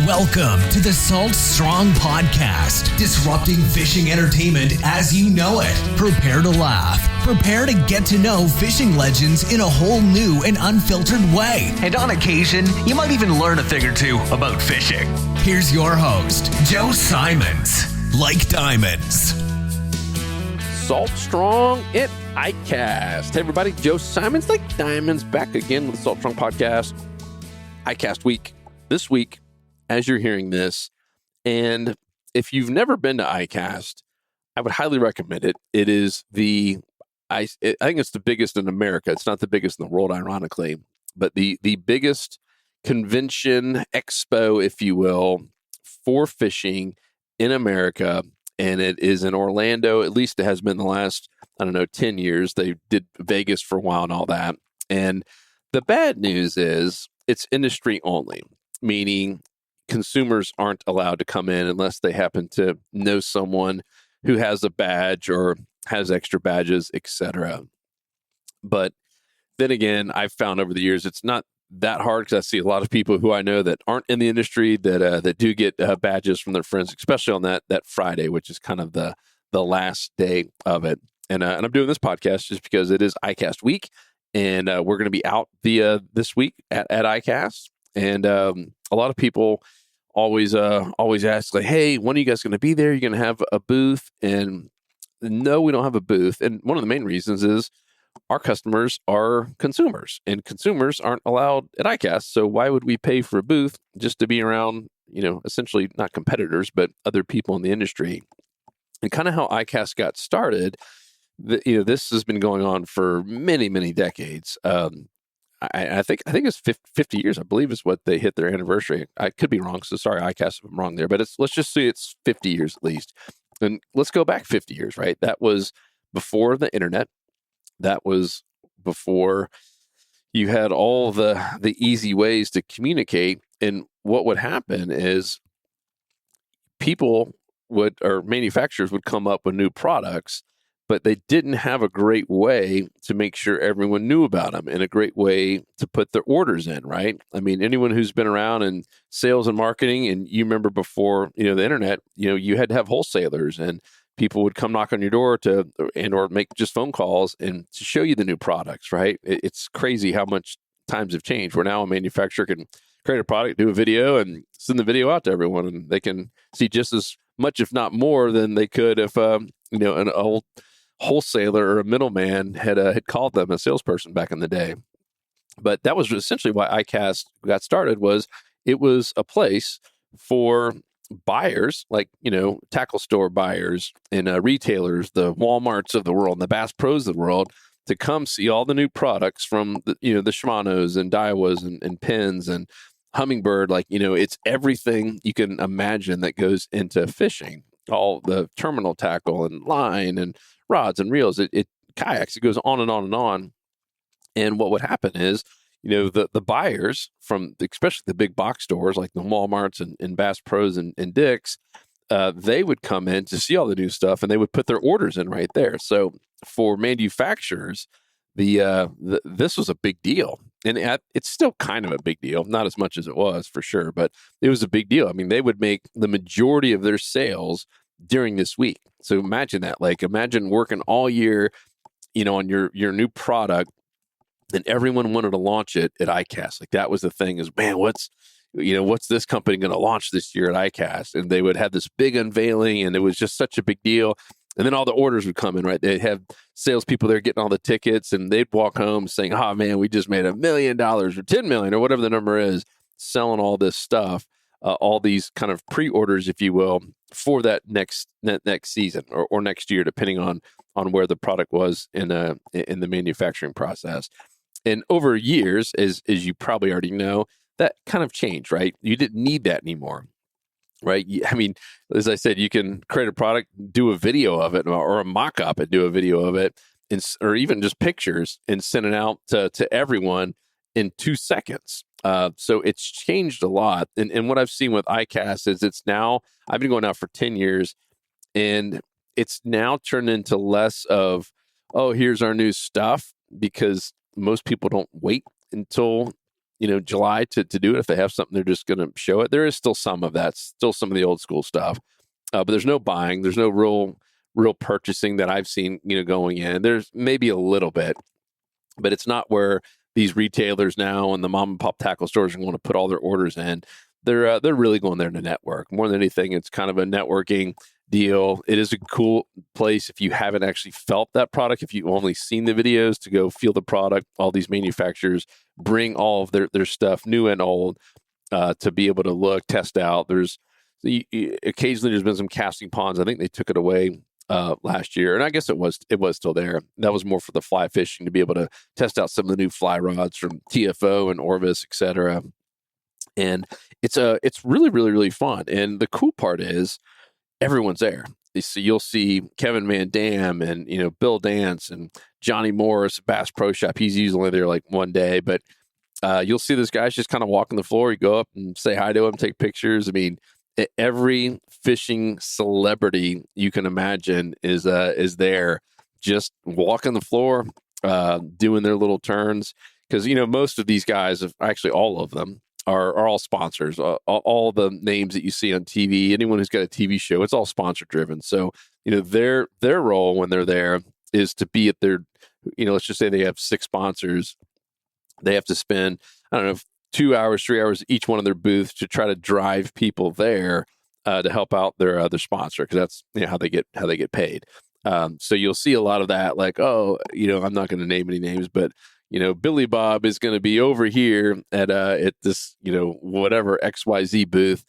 Welcome to the Salt Strong Podcast, disrupting fishing entertainment as you know it. Prepare to laugh. Prepare to get to know fishing legends in a whole new and unfiltered way. And on occasion, you might even learn a thing or two about fishing. Here's your host, Joe Simons. Like diamonds. Salt Strong at ICAST. Hey everybody, Joe Simons, Like Diamonds, back again with the Salt Strong Podcast. ICAST week. This week, as you're hearing this, and if you've never been to ICAST, I would highly recommend it. It is I think it's the biggest in America. It's not the biggest in the world, ironically, but the biggest convention expo, if you will, for fishing in America. And it is in Orlando. At least it has been the last, 10 years. They did Vegas for a while and all that. And the bad news is it's industry only, meaning consumers aren't allowed to come in unless they happen to know someone who has a badge or has extra badges, etc. But then again, I've found over the years it's not that hard because I see a lot of people who I know that aren't in the industry that do get badges from their friends, especially on that Friday, which is kind of the last day of it. And I'm doing this podcast just because it is ICAST week, and we're going to be out this week at ICAST. And a lot of people always ask, like, hey, when are you guys going to be there? You're going to have a booth? And no, we don't have a booth. And one of the main reasons is our customers are consumers, and consumers aren't allowed at ICAST. So why would we pay for a booth just to be around, essentially not competitors, but other people in the industry? And kind of how ICAST got started, this has been going on for many, many decades. I think it's 50 years, I believe, is what they hit their anniversary. I could be wrong, so sorry, ICAST, if I'm wrong there. But let's just say it's 50 years at least. And let's go back 50 years, right? That was before the internet. That was before you had all the easy ways to communicate. And what would happen is manufacturers would come up with new products, but they didn't have a great way to make sure everyone knew about them and a great way to put their orders in, right? I mean, anyone who's been around in sales and marketing, and you remember before, the internet, you had to have wholesalers, and people would come knock on your door or make just phone calls and to show you the new products, right? It's crazy how much times have changed, where now a manufacturer can create a product, do a video, and send the video out to everyone, and they can see just as much, if not more, than they could if, an old wholesaler or a middleman had called them, a salesperson back in the day. But that was essentially why ICAST got started. It was a place for buyers, like, tackle store buyers and retailers, the Walmarts of the world and the Bass Pros of the world, to come see all the new products from the Shimano's and Daiwas and Pins and Humminbird. Like, it's everything you can imagine that goes into fishing, all the terminal tackle and line and rods and reels, it kayaks, it goes on and on and on. And what would happen is, the buyers from especially the big box stores like the Walmarts and Bass Pros and Dick's, they would come in to see all the new stuff, and they would put their orders in right there. So for manufacturers, this was a big deal. And it's still kind of a big deal, not as much as it was for sure, but it was a big deal. I mean, they would make the majority of their sales during this week. So imagine that. Like, imagine working all year, on your new product, and everyone wanted to launch it at ICAST. Like, that was the thing, is, man, what's this company going to launch this year at ICAST? And they would have this big unveiling, and it was just such a big deal. And then all the orders would come in, right? They'd have salespeople there getting all the tickets, and they'd walk home saying, oh man, we just made $1 million or 10 million or whatever the number is, selling all this stuff, all these kind of pre-orders, if you will, for that next season or next year, depending on where the product was in the manufacturing process. And over years, as you probably already know, that kind of changed, right? You didn't need that anymore, right? I mean, as I said, you can create a product, do a video of it, or a mock-up and do a video of it, or even just pictures, and send it out to everyone in 2 seconds. So it's changed a lot. And what I've seen with ICAST is I've been going out for 10 years, and it's now turned into less of, oh, here's our new stuff, because most people don't wait until, July to do it. If they have something, they're just going to show it. There is still some of that, still some of the old school stuff, but there's no buying. There's no real purchasing that I've seen, going in. There's maybe a little bit, but it's not where these retailers now and the mom and pop tackle stores are going to put all their orders in. They're really going there to network more than anything. It's kind of a networking deal. It is a cool place if you haven't actually felt that product, if you've only seen the videos, to go feel the product. All these manufacturers bring all of their stuff, new and old, to be able to look, test out. Occasionally there's been some casting ponds. I think they took it away last year, and I guess it was still there. That was more for the fly fishing, to be able to test out some of the new fly rods from TFO and Orvis, etc. And it's really, really, really fun. And the cool part is everyone's there. So you'll see Kevin Van Dam and Bill Dance and Johnny Morris, Bass Pro Shop. He's usually there like one day, but you'll see this guy's just kind of walking the floor. You go up and say hi to him, take pictures. I mean, every fishing celebrity you can imagine is there, just walking the floor, doing their little turns. Because most of these guys, actually all of them, are all sponsors. All the names that you see on TV, anyone who's got a TV show, it's all sponsor driven. So their role when they're there is to be at their, let's just say they have 6 sponsors. They have to spend, I don't know, 2 hours, 3 hours each one of their booths to try to drive people there to help out their sponsor, because that's how they get paid. So you'll see a lot of that, like, I'm not going to name any names, but Billy Bob is going to be over here at this whatever XYZ booth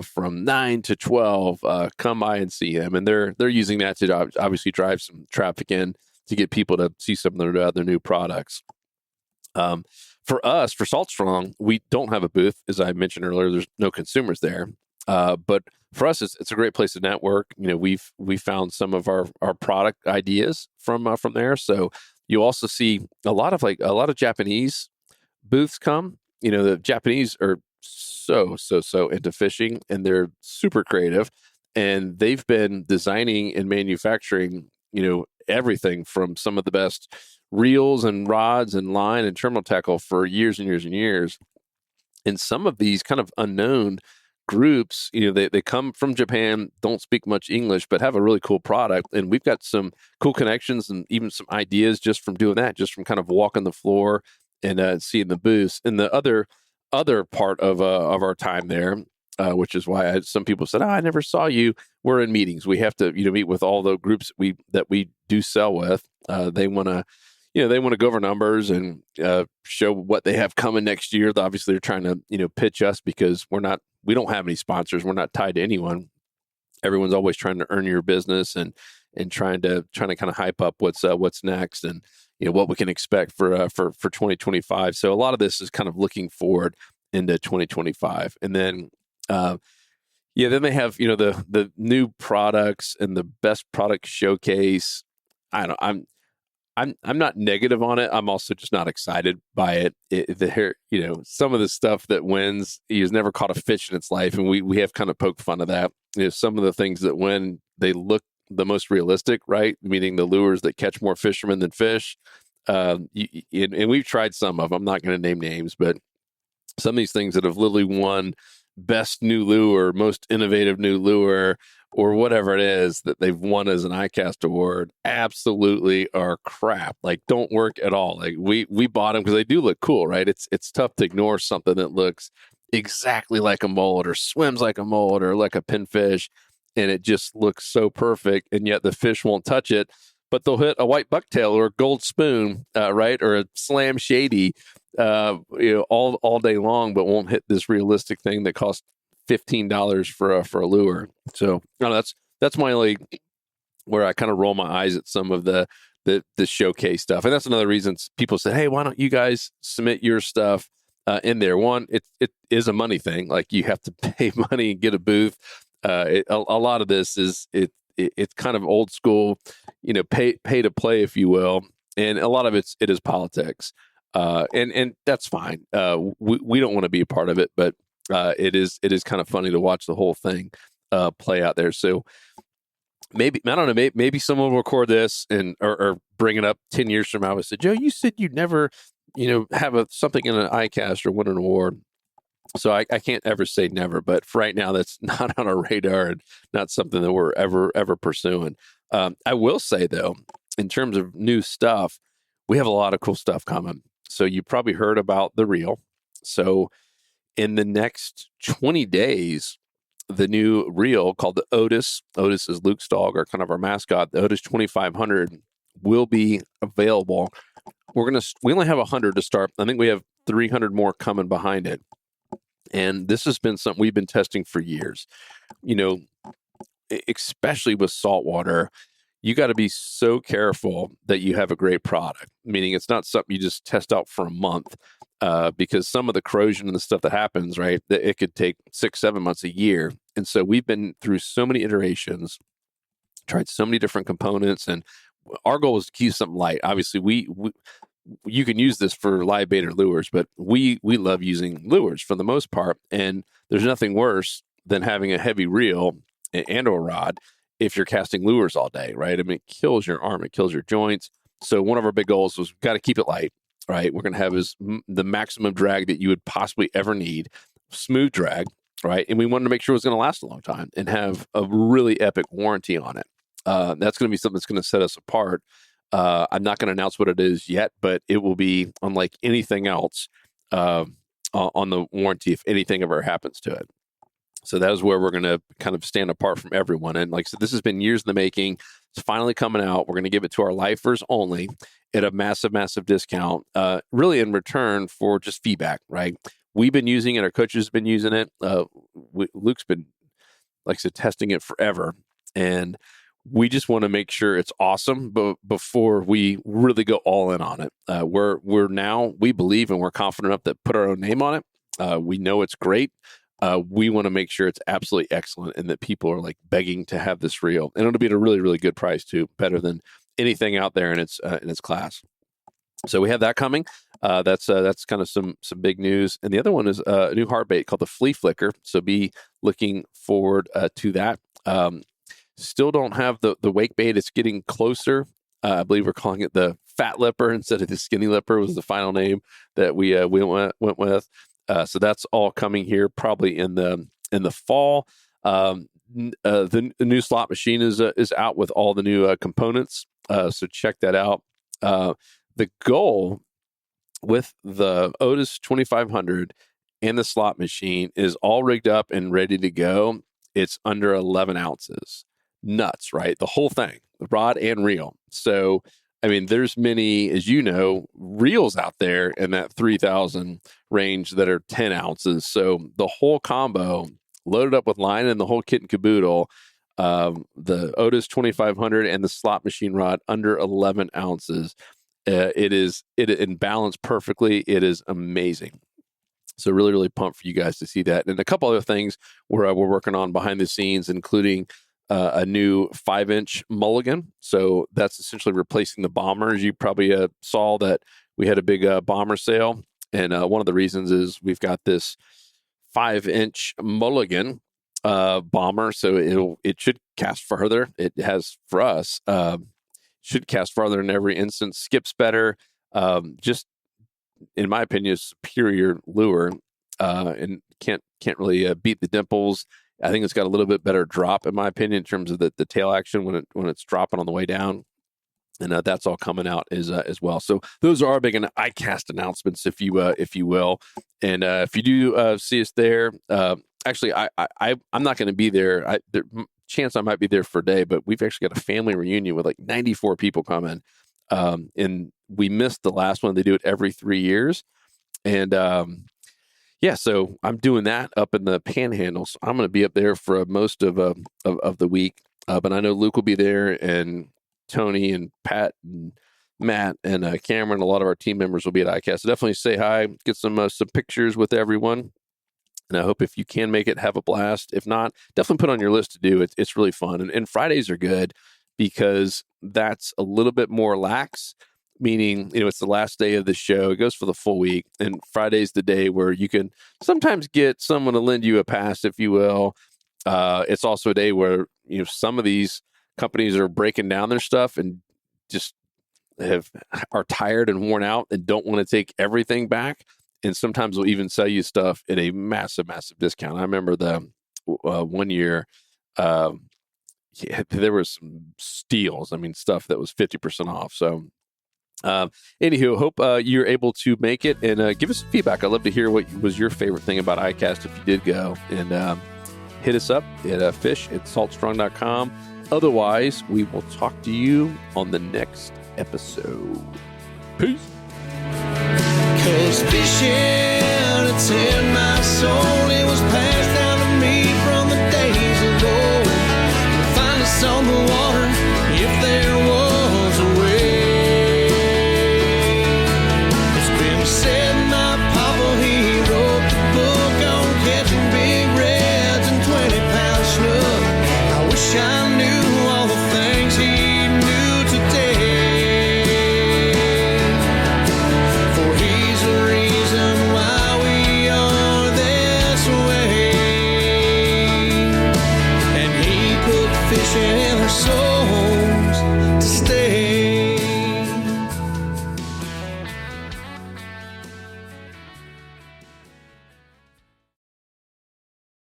from 9 to 12. Come by and see him, and they're using that to obviously drive some traffic in to get people to see some of their new products. For us, for Salt Strong, we don't have a booth. As I mentioned earlier, there's no consumers there. But for us, it's a great place to network. We found some of our product ideas from there. So you also see a lot of Japanese booths come. The Japanese are so into fishing, and they're super creative, and they've been designing and manufacturing, everything from some of the best reels and rods and line and terminal tackle for years and years and years. And some of these kind of unknown groups, they come from Japan, don't speak much English, but have a really cool product. And we've got some cool connections and even some ideas just from doing that, just from kind of walking the floor and seeing the booths. And the other part of our time there, which is why some people said, I never saw you. We're in meetings. We have to meet with all the groups that we do sell with. They want to go over numbers and show what they have coming next year. Obviously, they're trying to pitch us, because we don't have any sponsors. We're not tied to anyone. Everyone's always trying to earn your business and trying to kind of hype up what's next, and what we can expect for 2025. So a lot of this is kind of looking forward into 2025, and then then they have the new products and the best product showcase. I'm not negative on it. I'm also just not excited by it. Some of the stuff that wins, he has never caught a fish in its life, and we have kind of poked fun of that. Some of the things that win, they look the most realistic, right? Meaning the lures that catch more fishermen than fish. And we've tried some of them. I'm not going to name names, but some of these things that have literally won best new lure, most innovative new lure, or whatever it is that they've won as an ICAST award, absolutely are crap. Like, don't work at all. Like, we bought them because they do look cool, right? It's tough to ignore something that looks exactly like a mullet or swims like a mullet or like a pinfish, and it just looks so perfect, and yet the fish won't touch it, but they'll hit a white bucktail or a gold spoon, right, or a slam shady, all day long, but won't hit this realistic thing that costs $15 for a lure. So that's my only where I kind of roll my eyes at some of the showcase stuff, and that's another reason people say, "Hey, why don't you guys submit your stuff in there?" One, it is a money thing; like, you have to pay money and get a booth. A lot of this is it's kind of old school, pay to play, if you will, and a lot of it is politics, and that's fine. We don't want to be a part of it, but it is kind of funny to watch the whole thing play out there. So maybe, I don't know, maybe someone will record this or bring it up 10 years from now and say, Joe, you said you'd never have something in an ICAST or win an award. So I can't ever say never, but for right now, that's not on our radar and not something that we're ever pursuing. I will say though, in terms of new stuff, we have a lot of cool stuff coming. So you probably heard about the reel. So in the next 20 days, the new reel called the Otis is Luke's dog, or kind of our mascot, the Otis 2500 will be available. We only have 100 to start. I think we have 300 more coming behind it. And this has been something we've been testing for years. Especially with saltwater, you got to be so careful that you have a great product, meaning it's not something you just test out for a month, because some of the corrosion and the stuff that happens, right, that it could take 6-7 months, a year. And so we've been through so many iterations, tried so many different components, and our goal is to keep something light. Obviously, you can use this for live bait or lures, but we love using lures for the most part. And there's nothing worse than having a heavy reel and or rod if you're casting lures all day, right? I mean, it kills your arm, it kills your joints. So one of our big goals was got to keep it light, right? We're going to have the maximum drag that you would possibly ever need, smooth drag, right? And we wanted to make sure it was going to last a long time and have a really epic warranty on it. That's going to be something that's going to set us apart. I'm not going to announce what it is yet, but it will be unlike anything else on the warranty if anything ever happens to it. So that is where we're going to kind of stand apart from everyone. And like I said, this has been years in the making. It's finally coming out. We're going to give it to our lifers only at a massive, massive discount, really in return for just feedback, right? We've been using it. Our coaches have been using it. Luke's been, like I said, testing it forever. And we just want to make sure it's awesome, but before we really go all in on it, we believe and we're confident enough that put our own name on it. We know it's great. We want to make sure it's absolutely excellent and that people are like begging to have this reel, and it'll be at a really, really good price too, better than anything out there in its class. So we have that coming. That's kind of some big news. And the other one is a new hard bait called the Flea Flicker. So be looking forward to that. Still don't have the wake bait. It's getting closer. I believe we're calling it the Fat Lipper instead of the Skinny Lipper was the final name that we went with. So that's all coming here probably in the fall. The new slot machine is out with all the new components. So check that out. The goal with the Otis 2500 and the slot machine is all rigged up and ready to go. It's under 11 ounces. Nuts, right? The whole thing, the rod and reel. So, I mean, there's many, as you know, reels out there in that 3,000 range that are 10 ounces. So the whole combo loaded up with line and the whole kit and caboodle, the Otis 2500 and the slot machine rod under 11 ounces. It in balance perfectly. It is amazing. So really, really pumped for you guys to see that. And a couple other things we're working on behind the scenes, including a new 5-inch mulligan. So that's essentially replacing the bombers. You probably saw that we had a big bomber sale. And one of the reasons is we've got this 5-inch mulligan bomber. So it should cast farther. It has for us, should cast farther in every instance, skips better. Just in my opinion, is superior lure, and can't really beat the dimples. I think it's got a little bit better drop, in my opinion, in terms of the tail action when it's dropping on the way down, and that's all coming out as well. So those are our big ICAST announcements, if you will. And if you do see us there, actually, I'm not going to be there. Chance I might be there for a day, but we've actually got a family reunion with like 94 people coming, and we missed the last one. They do it every 3 years, and yeah, so I'm doing that up in the Panhandle. So I'm going to be up there for most of the week. But I know Luke will be there, and Tony and Pat and Matt and Cameron. A lot of our team members will be at ICAST. So definitely say hi, get some pictures with everyone. And I hope if you can make it, have a blast. If not, definitely put on your list to do it. It's really fun. And Fridays are good because that's a little bit more lax. Meaning, it's the last day of the show. It goes for the full week. And Friday's the day where you can sometimes get someone to lend you a pass, if you will. It's also a day where, some of these companies are breaking down their stuff and just are tired and worn out and don't want to take everything back. And sometimes they'll even sell you stuff at a massive, massive discount. I remember the 1 year, there was some steals. I mean, stuff that was 50% off. So anywho, hope you're able to make it and give us some feedback. I'd love to hear what was your favorite thing about ICAST if you did go. And hit us up at fish@saltstrong.com. Otherwise, we will talk to you on the next episode. Peace. 'Cause fishing, it's in